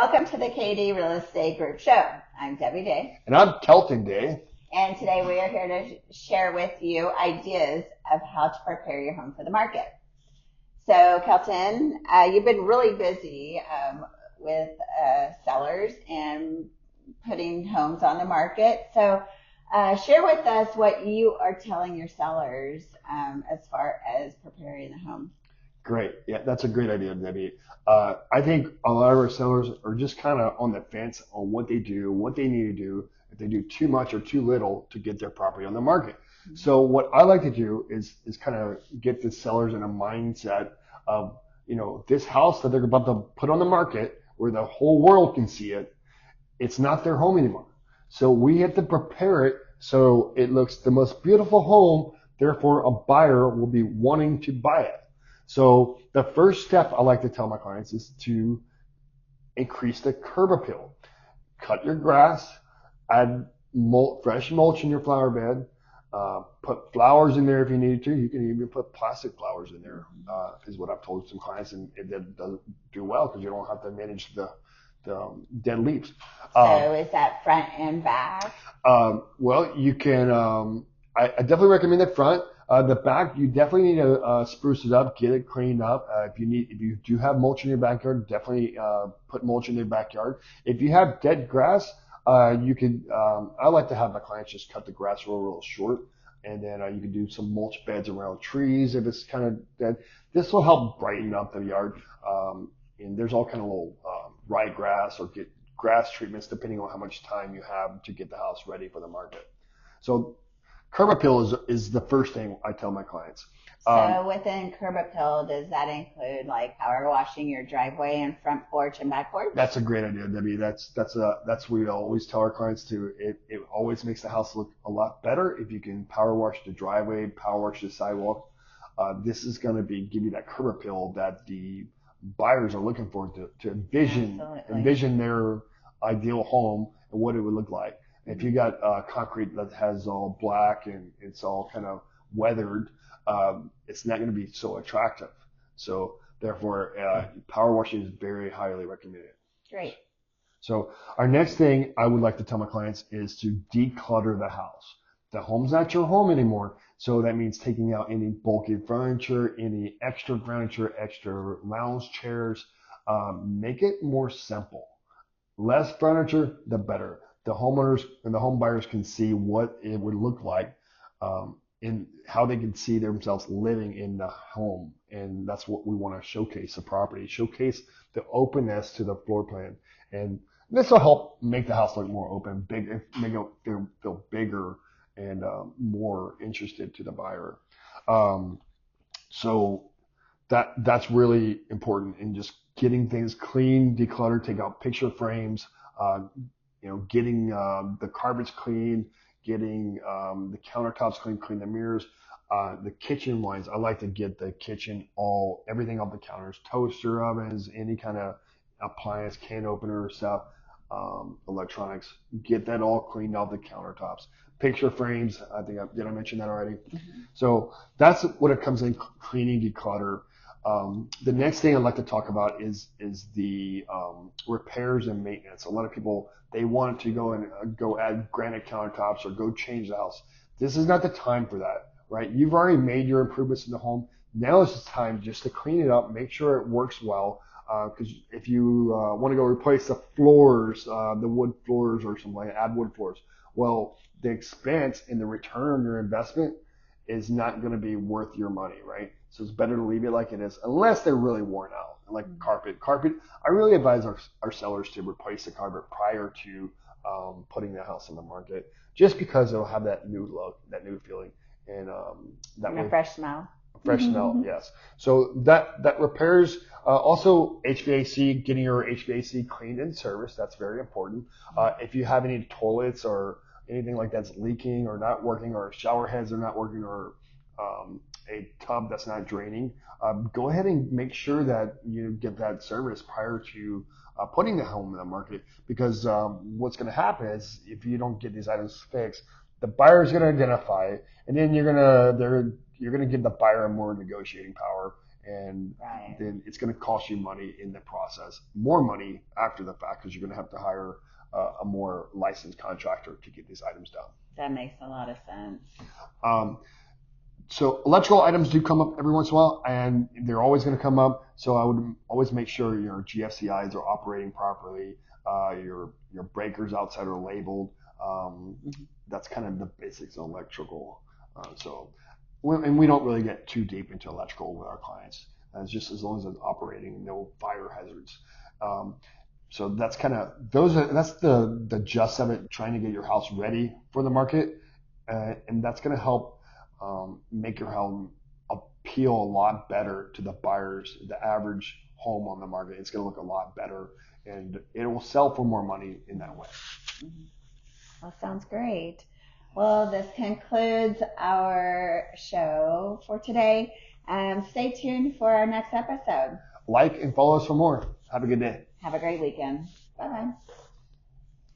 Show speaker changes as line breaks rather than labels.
Welcome to the KD Real Estate Group Show. I'm Debbie Day.
And I'm Kelton Day.
And today we are here to share with you ideas of how to prepare your home for the market. So Kelton, you've been really busy with sellers and putting homes on the market. So share with us what you are telling your sellers as far as preparing the home.
Great. Yeah, that's a great idea, Debbie. I think a lot of our sellers are just kind of on the fence on what they do, what they need to do, if they do too much or too little to get their property on the market. Mm-hmm. So what I like to do is kind of get the sellers in a mindset of, this house that they're about to put on the market where the whole world can see it, it's not their home anymore. So we have to prepare it so it looks the most beautiful home, therefore a buyer will be wanting to buy it. So the first step I like to tell my clients is to increase the curb appeal. Cut your grass, add fresh mulch in your flower bed, put flowers in there if you need to. You can even put plastic flowers in there, is what I've told some clients, and it doesn't do well because you don't have to manage the dead leaves.
So is that front and back?
Well, you can, I definitely recommend the front. The back, you definitely need to spruce it up, get it cleaned up. If you do have mulch in your backyard, definitely put mulch in your backyard. If you have dead grass, you could. I like to have my clients just cut the grass real short, and then you can do some mulch beds around trees if it's kind of dead. This will help brighten up the yard. And there's all kind of little ryegrass or get grass treatments depending on how much time you have to get the house ready for the market. So curb appeal is the first thing I tell my clients.
So within curb appeal, does that include like power washing your driveway and front porch and back porch?
That's a great idea, Debbie. That's what we always tell our clients to. It always makes the house look a lot better if you can power wash the driveway, power wash the sidewalk. This is going to give you that curb appeal that the buyers are looking for to envision their ideal home and what it would look like. If you got concrete that has all black and it's all kind of weathered, it's not going to be so attractive. So therefore, power washing is very highly recommended.
Great.
So our next thing I would like to tell my clients is to declutter the house. The home's not your home anymore. So that means taking out any bulky furniture, any extra furniture, extra lounge chairs. Make it more simple. Less furniture, the better. The homeowners and the home buyers can see what it would look like and how they can see themselves living in the home. And that's what we want to showcase the property, showcase the openness to the floor plan. And this will help make the house look more open, make it feel bigger and more interested to the buyer. So that's really important in just getting things clean, declutter, take out picture frames, getting the carpets clean, getting the countertops clean the mirrors, the kitchen wise. I like to get the kitchen everything off the counters, toaster ovens, any kind of appliance, can opener stuff, electronics. Get that all cleaned off the countertops. Picture frames. Did I mention that already? Mm-hmm. So that's what it comes in, cleaning, declutter. The next thing I'd like to talk about is the repairs and maintenance. A lot of people, they want to go add granite countertops or go change the house. This is not the time for that, right? You've already made your improvements in the home. Now is the time just to clean it up, make sure it works well. Because if you want to go replace the floors, the wood floors or something like that, add wood floors, well, the expense and the return on your investment is not going to be worth your money, right? So it's better to leave it like it is, unless they're really worn out. Like carpet, I really advise our sellers to replace the carpet prior to putting the house on the market, just because it'll have that new look, that new feeling, and
a fresh smell.
Fresh smell, yes. So that repairs, also HVAC, getting your HVAC cleaned and serviced, that's very important. If you have any toilets or anything like that's leaking or not working, or shower heads are not working, or a tub that's not draining, go ahead and make sure that you get that service prior to putting the home in the market, because what's going to happen is if you don't get these items fixed, the buyer is going to identify it, and then you're going to give the buyer more negotiating power, and
Right.
then it's going to cost you money in the process, more money after the fact, because you're going to have to hire a more licensed contractor to get these items done.
That makes a lot of sense.
So electrical items do come up every once in a while, and they're always going to come up. So I would always make sure your GFCIs are operating properly, your breakers outside are labeled. That's kind of the basics of electrical. And we don't really get too deep into electrical with our clients. It's just as long as it's operating, no fire hazards. So that's kind of that's the gist of it, trying to get your house ready for the market, and that's going to help make your home appeal a lot better to the buyers. The average home on the market, it's going to look a lot better, and it will sell for more money in that way.
Mm-hmm. Well, sounds great. Well, this concludes our show for today. Stay tuned for our next episode.
Like and follow us for more. Have a good day.
Have a great weekend. Bye-bye.